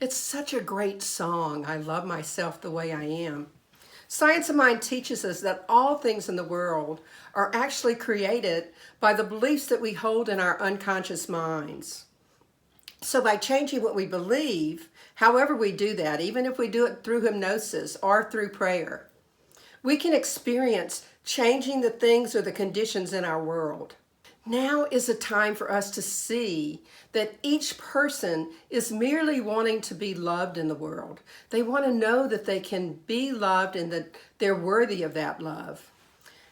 It's such a great song. I love myself the way I am. Science of Mind teaches us that all things in the world are actually created by the beliefs that we hold in our unconscious minds. So by changing what we believe, however we do that, even if we do it through hypnosis or through prayer, we can experience changing the things or the conditions in our world. Now is a time for us to see that each person is merely wanting to be loved in the world. They want to know that they can be loved and that they're worthy of that love.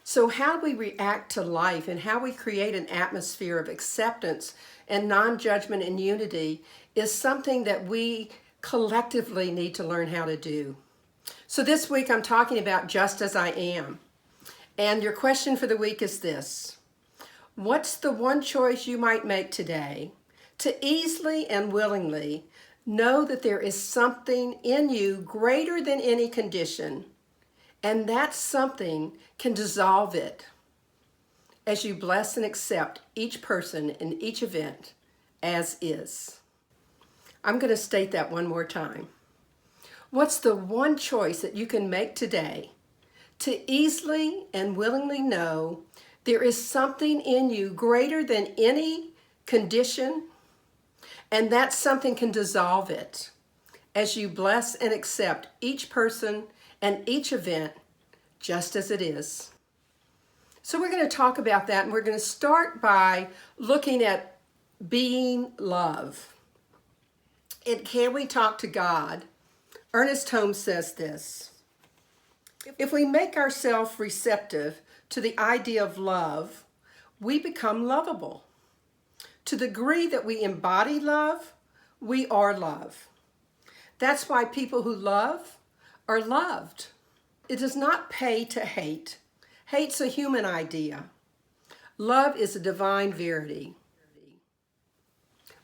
So how we react to life and how we create an atmosphere of acceptance and non-judgment and unity is something that we collectively need to learn how to do. So this week I'm talking about just as I am. And your question for the week is this: what's the one choice you might make today to easily and willingly know that there is something in you greater than any condition, and that something can dissolve it as you bless and accept each person in each event as is? I'm going to state that one more time. What's the one choice that you can make today to easily and willingly know there is something in you greater than any condition, and that something can dissolve it as you bless and accept each person and each event just as it is? So we're going to talk about that, and we're going to start by looking at being love. And can we talk to God? Ernest Holmes says this: if we make ourselves receptive to the idea of love, we become lovable. To the degree that we embody love, we are love. That's why people who love are loved. It does not pay to hate. Hate's a human idea. Love is a divine verity.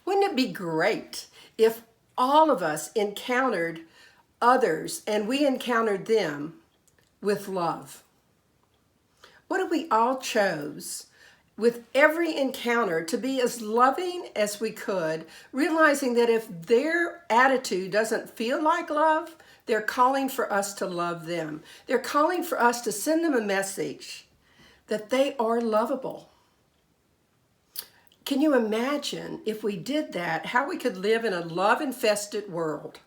Wouldn't it be great if all of us encountered others and we encountered them with love? What if we all chose with every encounter to be as loving as we could, realizing that if their attitude doesn't feel like love, they're calling for us to love them. They're calling for us to send them a message that they are lovable. Can you imagine if we did that, how we could live in a love-infested world?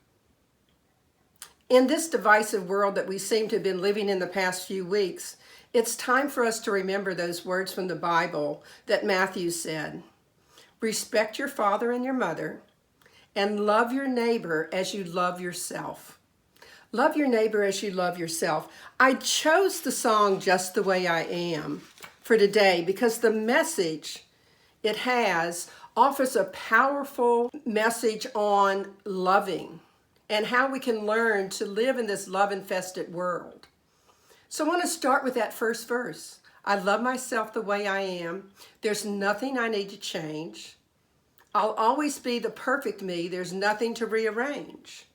In this divisive world that we seem to have been living in the past few weeks, it's time for us to remember those words from the Bible that Matthew said: respect your father and your mother, and love your neighbor as you love yourself. Love your neighbor as you love yourself. I chose the song Just the Way I Am for today because the message it has offers a powerful message on loving and how we can learn to live in this love-infested world. So I want to start with that first verse. I love myself the way I am. There's nothing I need to change. I'll always be the perfect me. There's nothing to rearrange.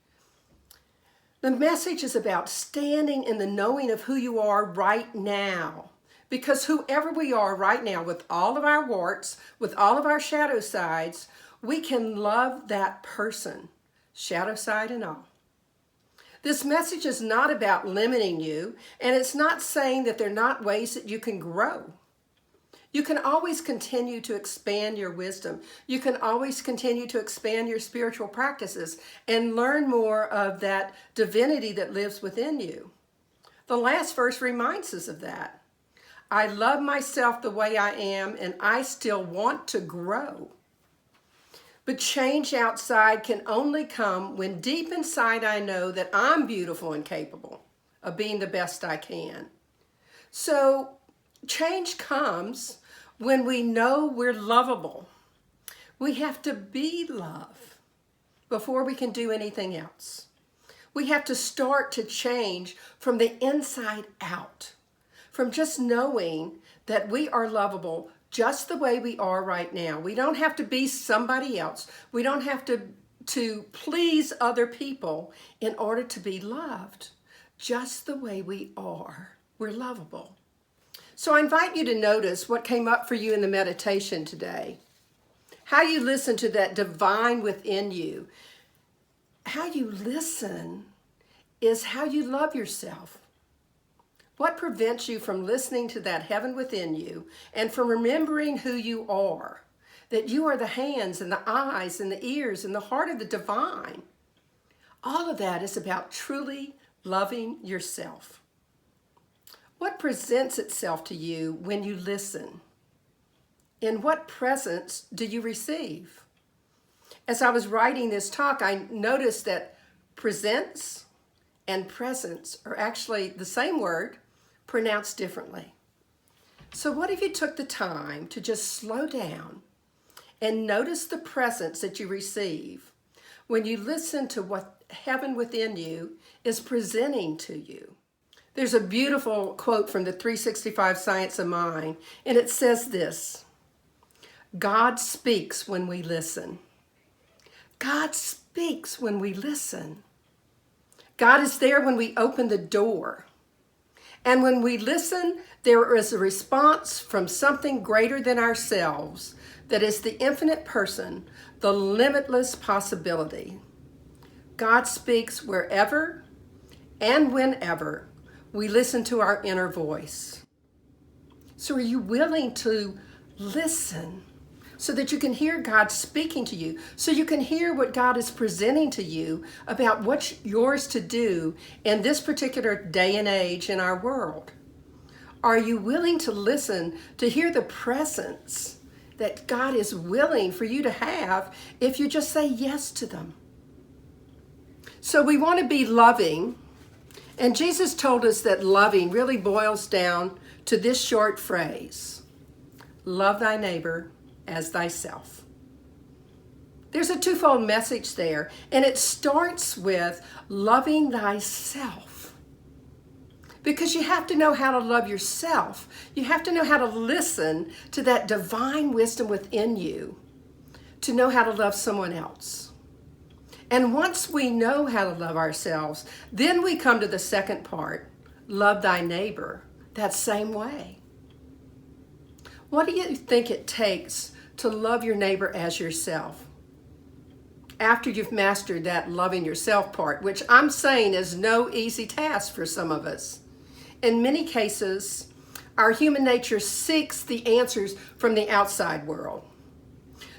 The message is about standing in the knowing of who you are right now. Because whoever we are right now, with all of our warts, with all of our shadow sides, we can love that person, shadow side and all. This message is not about limiting you, and it's not saying that there are not ways that you can grow. You can always continue to expand your wisdom. You can always continue to expand your spiritual practices and learn more of that divinity that lives within you. The last verse reminds us of that. I love myself the way I am, and I still want to grow. But change outside can only come when deep inside I know that I'm beautiful and capable of being the best I can. So change comes when we know we're lovable. We have to be love before we can do anything else. We have to start to change from the inside out, from just knowing that we are lovable just the way we are right now. We don't have to be somebody else. We don't have to please other people in order to be loved. Just the way we are, we're lovable. So I invite you to notice what came up for you in the meditation today. How you listen to that divine within you. how you listen is how you love yourself. What prevents you from listening to that heaven within you and from remembering who you are? That you are the hands and the eyes and the ears and the heart of the divine. All of that is about truly loving yourself. What presents itself to you when you listen? In what presence do you receive? As I was writing this talk, I noticed that presents and presence are actually the same word, pronounced differently. So what if you took the time to just slow down and notice the presence that you receive when you listen to what heaven within you is presenting to you? There's a beautiful quote from the 365 Science of Mind, and it says this: God speaks when we listen. God speaks when we listen. God is there when we open the door. And when we listen, there is a response from something greater than ourselves that is the infinite person, the limitless possibility. God speaks wherever and whenever we listen to our inner voice. So are you willing to listen so that you can hear God speaking to you, so you can hear what God is presenting to you about what's yours to do in this particular day and age in our world? Are you willing to listen to hear the presence that God is willing for you to have if you just say yes to them? So we want to be loving, and Jesus told us that loving really boils down to this short phrase: love thy neighbor as thyself. There's a twofold message there, and it starts with loving thyself. Because you have to know how to love yourself. You have to know how to listen to that divine wisdom within you to know how to love someone else. And once we know how to love ourselves, then we come to the second part: love thy neighbor that same way. What do you think it takes to love your neighbor as yourself? After you've mastered that loving yourself part, which I'm saying is no easy task for some of us. In many cases, our human nature seeks the answers from the outside world.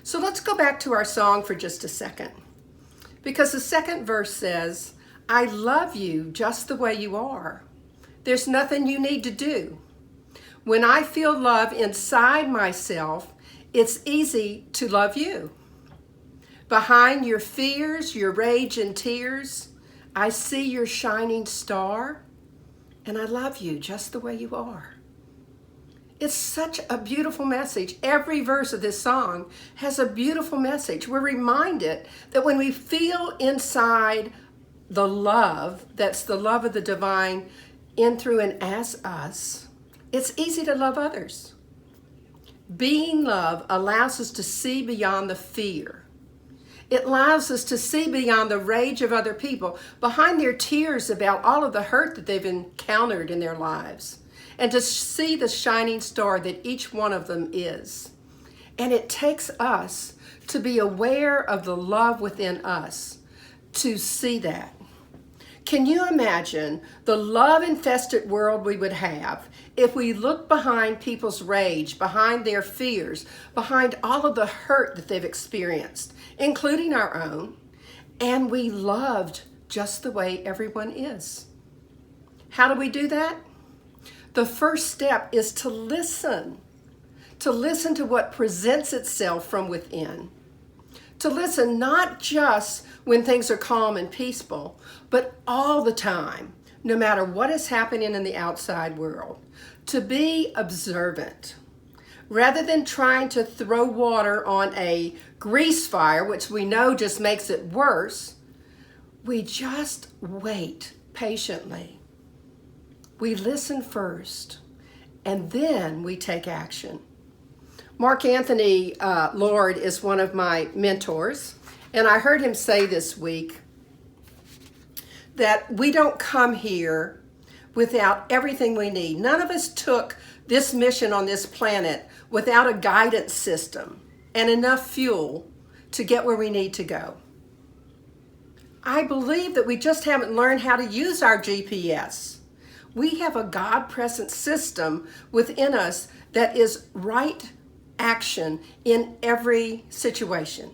So let's go back to our song for just a second. Because the second verse says, I love you just the way you are. There's nothing you need to do. When I feel love inside myself, it's easy to love you. Behind your fears, your rage and tears, I see your shining star, and I love you just the way you are. It's such a beautiful message. Every verse of this song has a beautiful message. We're reminded that when we feel inside the love, that's the love of the divine in, through, and as us, it's easy to love others. Being love allows us to see beyond the fear. It allows us to see beyond the rage of other people, behind their tears about all of the hurt that they've encountered in their lives, and to see the shining star that each one of them is. And it takes us to be aware of the love within us to see that. Can you imagine the love-infested world we would have if we looked behind people's rage, behind their fears, behind all of the hurt that they've experienced, including our own, and we loved just the way everyone is? How do we do that? The first step is to listen to what presents itself from within. To listen not just when things are calm and peaceful, but all the time, no matter what is happening in the outside world. To be observant. Rather than trying to throw water on a grease fire, which we know just makes it worse, we just wait patiently. We listen first, and then we take action. Mark Anthony Lord is one of my mentors, and I heard him say this week that we don't come here without everything we need. None of us took this mission on this planet without a guidance system and enough fuel to get where we need to go. I believe that we just haven't learned how to use our GPS. We have a God-present system within us that is right action in every situation.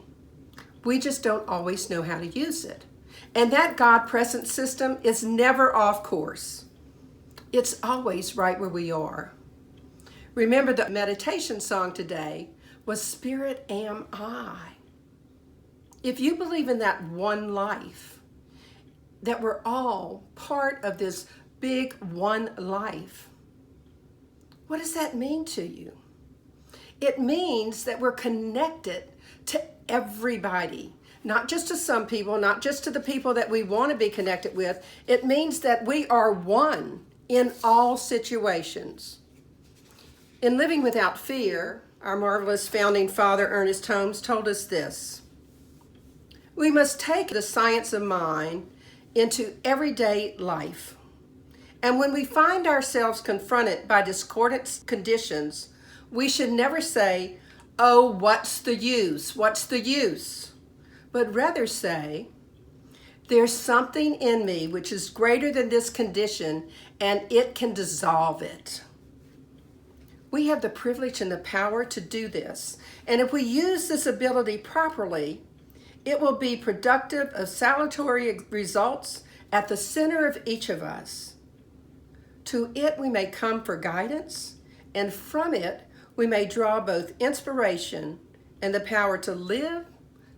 We just don't always know how to use it. And that God-present system is never off course. It's always right where we are. Remember, the meditation song today was Spirit Am I. If you believe in that one life, that we're all part of this big one life, what does that mean to you? It means that we're connected to everybody, not just to some people, not just to the people that we want to be connected with. It means that we are one in all situations. In Living Without Fear, our marvelous founding father, Ernest Holmes, told us this: we must take the science of mind into everyday life. And when we find ourselves confronted by discordant conditions, we should never say, "Oh, what's the use? What's the use?" But rather say, "There's something in me which is greater than this condition, and it can dissolve it." We have the privilege and the power to do this. And if we use this ability properly, it will be productive of salutary results at the center of each of us. To it we may come for guidance, and from it we may draw both inspiration and the power to live,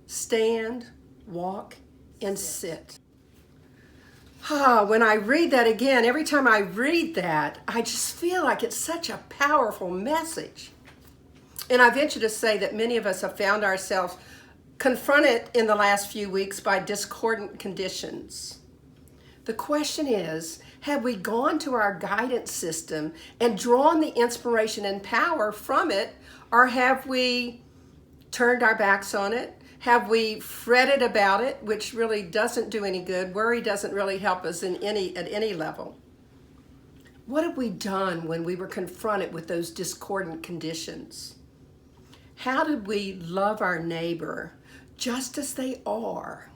stand, walk, and sit. When I read that again, every time I read that, I just feel like it's such a powerful message. And I venture to say that many of us have found ourselves confronted in the last few weeks by discordant conditions. The question is, have we gone to our guidance system and drawn the inspiration and power from it, or have we turned our backs on it? Have we fretted about it, which really doesn't do any good? Worry doesn't really help us at any level. What have we done when we were confronted with those discordant conditions? How did we love our neighbor just as they are,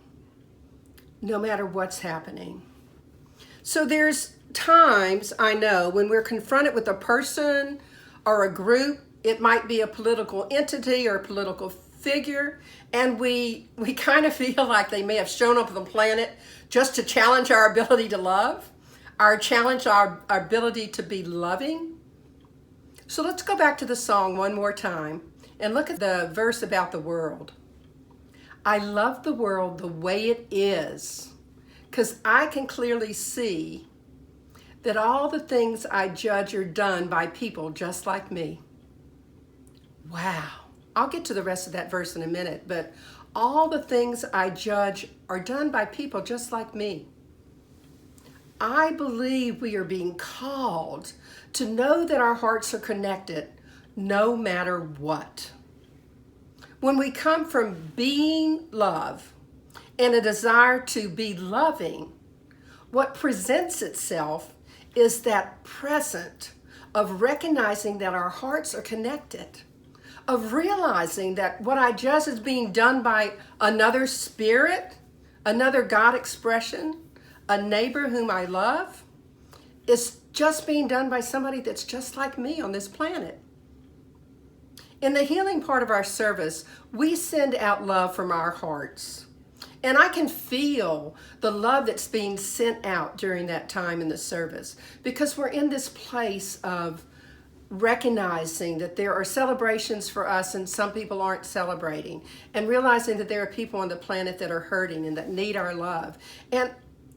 no matter what's happening? So there's times, I know, when we're confronted with a person or a group. It might be a political entity or a political figure, and we kind of feel like they may have shown up on the planet just to challenge our ability to love, challenge our ability to be loving. So let's go back to the song one more time and look at the verse about the world. I love the world the way it is, because I can clearly see that all the things I judge are done by people just like me. Wow. I'll get to the rest of that verse in a minute, but all the things I judge are done by people just like me. I believe we are being called to know that our hearts are connected no matter what. When we come from being love and a desire to be loving, what presents itself is that present of recognizing that our hearts are connected, of realizing that what I judge is being done by another spirit, another God expression, a neighbor whom I love, is just being done by somebody that's just like me on this planet. In the healing part of our service, we send out love from our hearts. And I can feel the love that's being sent out during that time in the service, because we're in this place of recognizing that there are celebrations for us and some people aren't celebrating, and realizing that there are people on the planet that are hurting and that need our love. And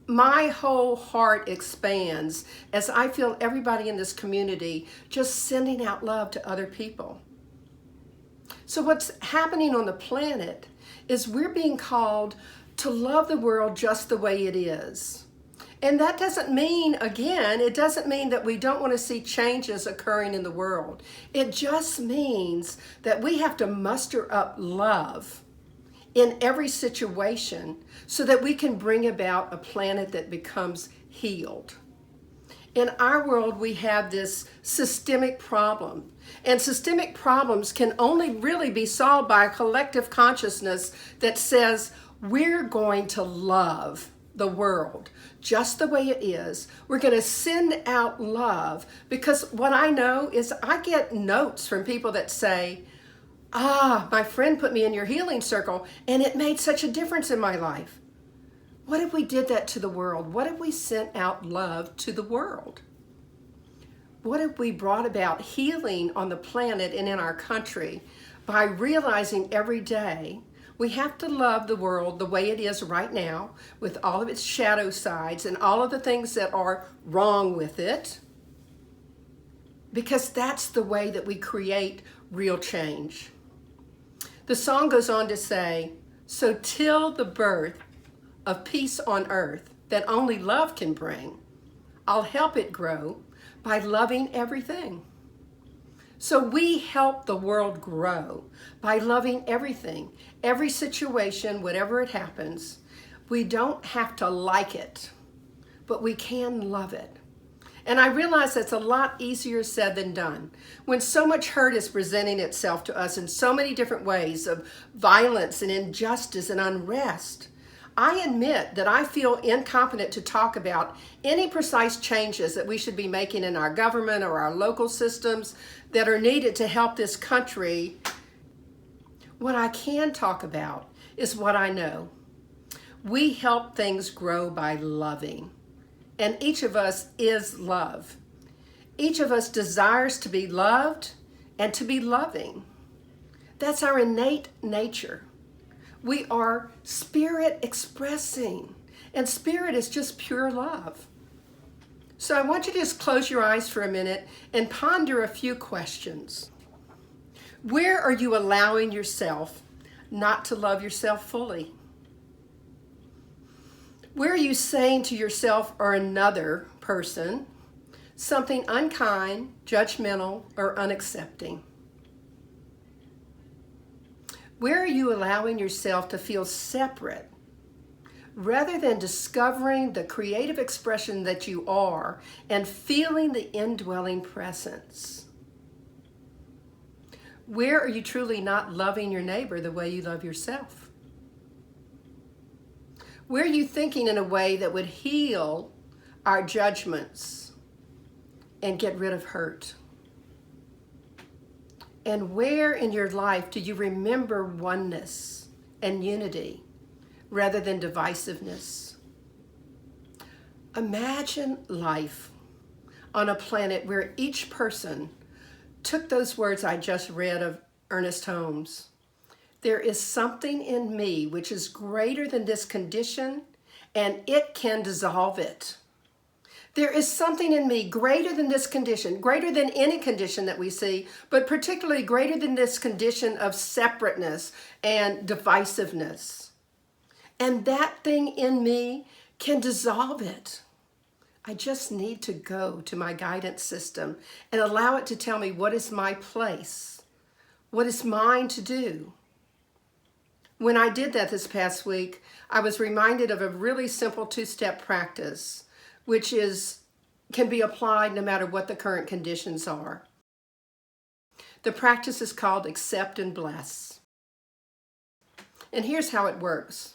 my whole heart expands as I feel everybody in this community just sending out love to other people. So what's happening on the planet is we're being called to love the world just the way it is. And that doesn't mean, again, it doesn't mean that we don't want to see changes occurring in the world. It just means that we have to muster up love in every situation so that we can bring about a planet that becomes healed. In our world, we have this systemic problem. And systemic problems can only really be solved by a collective consciousness that says, We're going to love the world just the way it is. We're going to send out love, because what I know is I get notes from people that say, my friend put me in your healing circle and it made such a difference in my life. What if we did that to the world? What if we sent out love to the world? What if we brought about healing on the planet and in our country by realizing every day we have to love the world the way it is right now, with all of its shadow sides and all of the things that are wrong with it, because that's the way that we create real change. The song goes on to say, so till the birth of peace on earth that only love can bring, I'll help it grow by loving everything. So we help the world grow by loving everything, every situation, whatever it happens. We don't have to like it, but we can love it. And I realize that's a lot easier said than done. When so much hurt is presenting itself to us in so many different ways of violence and injustice and unrest, I admit that I feel incompetent to talk about any precise changes that we should be making in our government or our local systems that are needed to help this country. What I can talk about is what I know. We help things grow by loving, and each of us is love. Each of us desires to be loved and to be loving. That's our innate nature. We are spirit expressing, and spirit is just pure love. So I want you to just close your eyes for a minute and ponder a few questions. Where are you allowing yourself not to love yourself fully? Where are you saying to yourself or another person something unkind, judgmental, or unaccepting? Where are you allowing yourself to feel separate rather than discovering the creative expression that you are and feeling the indwelling presence? Where are you truly not loving your neighbor the way you love yourself? Where are you thinking in a way that would heal our judgments and get rid of hurt? And where in your life do you remember oneness and unity rather than divisiveness? Imagine life on a planet where each person took those words I just read of Ernest Holmes. There is something in me which is greater than this condition, and it can dissolve it. There is something in me greater than this condition, greater than any condition that we see, but particularly greater than this condition of separateness and divisiveness. And that thing in me can dissolve it. I just need to go to my guidance system and allow it to tell me what is my place, what is mine to do. When I did that this past week, I was reminded of a really simple two-step practice, which can be applied no matter what the current conditions are. The practice is called accept and bless. And here's how it works.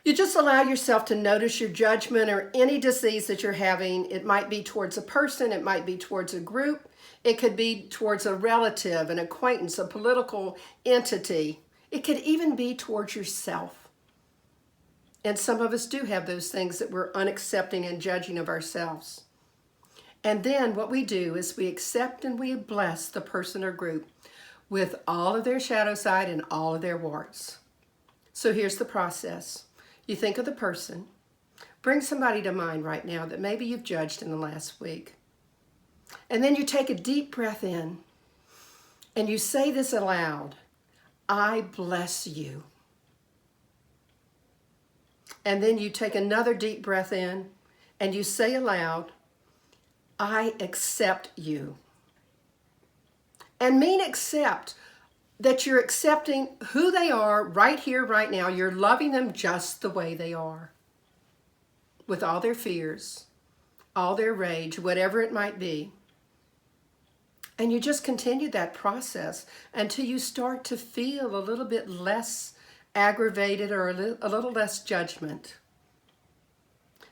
You just allow yourself to notice your judgment or any disease that you're having. It might be towards a person, it might be towards a group, it could be towards a relative, an acquaintance, a political entity. It could even be towards yourself. And some of us do have those things that we're unaccepting and judging of ourselves. And then what we do is we accept and we bless the person or group with all of their shadow side and all of their warts. So here's the process. You think of the person. Bring somebody to mind right now that maybe you've judged in the last week. And then you take a deep breath in and you say this aloud. I bless you. And then you take another deep breath in and you say aloud, I accept you. And mean accept, that you're accepting who they are right here, right now. You're loving them just the way they are, with all their fears, all their rage, whatever it might be. And you just continue that process until you start to feel a little bit less aggravated, or a little less judgment.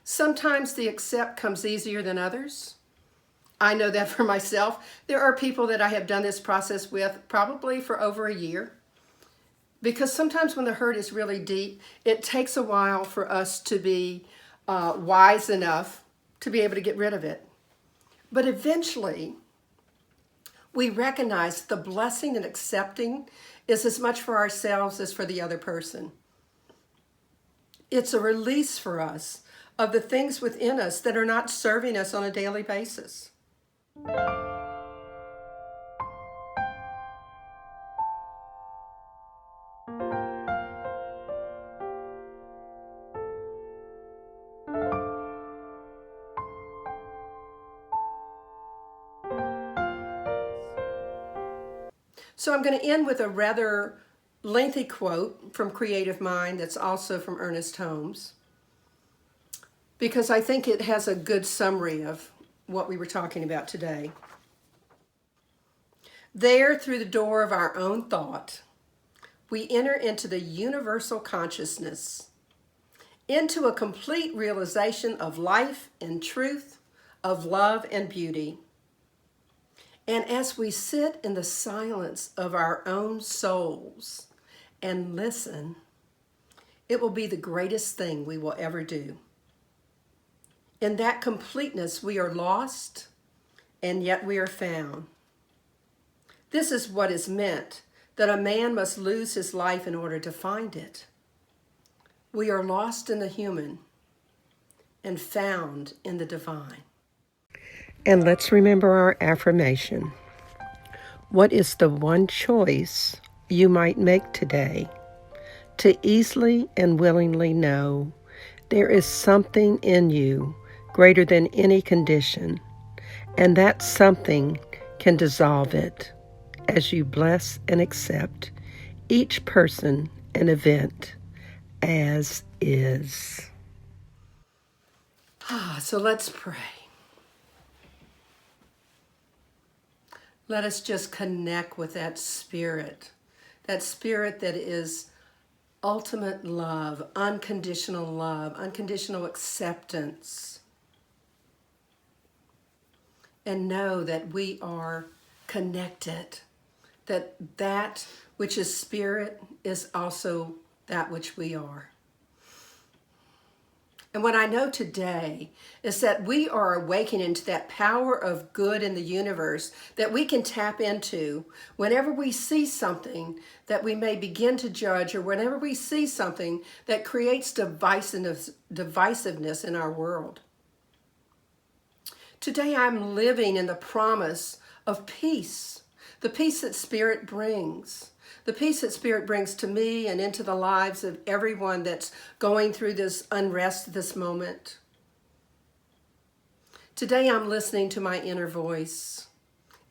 Sometimes the accept comes easier than others. I know that for myself. There are people that I have done this process with probably for over a year. Because sometimes when the hurt is really deep, it takes a while for us to be wise enough to be able to get rid of it. But eventually, we recognize the blessing and accepting is as much for ourselves as for the other person. It's a release for us of the things within us that are not serving us on a daily basis. So I'm going to end with a rather lengthy quote from Creative Mind that's also from Ernest Holmes, because I think it has a good summary of what we were talking about today. There, through the door of our own thought, we enter into the universal consciousness, into a complete realization of life and truth, of love and beauty. And as we sit in the silence of our own souls and listen, it will be the greatest thing we will ever do. In that completeness, we are lost, and yet we are found. This is what is meant, that a man must lose his life in order to find it. We are lost in the human and found in the divine. And let's remember our affirmation. What is the one choice you might make today to easily and willingly know there is something in you greater than any condition, and that something can dissolve it as you bless and accept each person and event as is. So let's pray. Let us just connect with that spirit that is ultimate love, unconditional acceptance. And know that we are connected, that which is spirit is also that which we are. And what I know today is that we are awakening to that power of good in the universe that we can tap into whenever we see something that we may begin to judge, or whenever we see something that creates divisiveness in our world. Today I'm living in the promise of peace, the peace that Spirit brings. The peace that Spirit brings to me and into the lives of everyone that's going through this unrest this moment. Today I'm listening to my inner voice,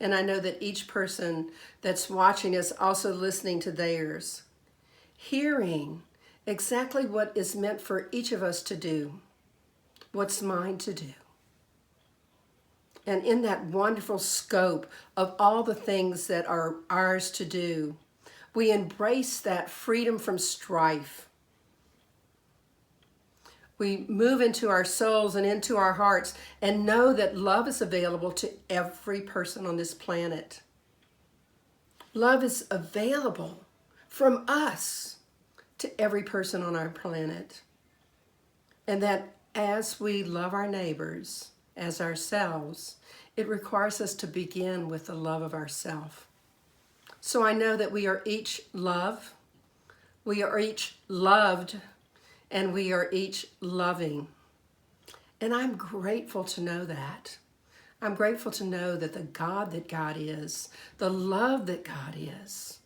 and I know that each person that's watching is also listening to theirs, hearing exactly what is meant for each of us to do, what's mine to do. And in that wonderful scope of all the things that are ours to do, we embrace that freedom from strife. We move into our souls and into our hearts and know that love is available to every person on this planet. Love is available from us to every person on our planet. And that as we love our neighbors as ourselves, it requires us to begin with the love of ourself. So I know that we are each love, we are each loved, and we are each loving. And I'm grateful to know that. I'm grateful to know that the God that God is, the love that God is,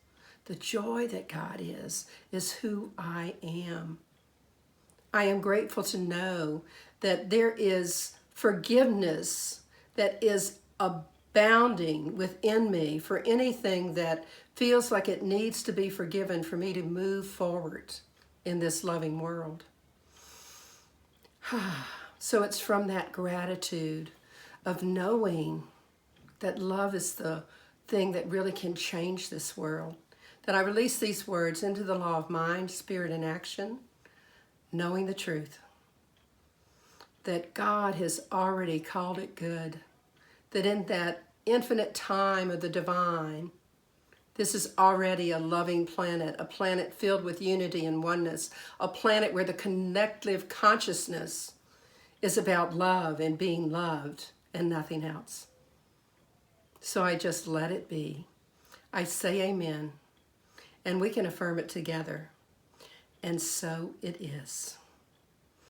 the joy that God is who I am. I am grateful to know that there is forgiveness that is abounding within me for anything that feels like it needs to be forgiven for me to move forward in this loving world. So it's from that gratitude of knowing that love is the thing that really can change this world, that I release these words into the law of mind, spirit, and action, knowing the truth, that God has already called it good, that in that infinite time of the divine, this is already a loving planet, a planet filled with unity and oneness, a planet where the connective consciousness is about love and being loved and nothing else. So I just let it be. I say amen, and we can affirm it together. And so it is.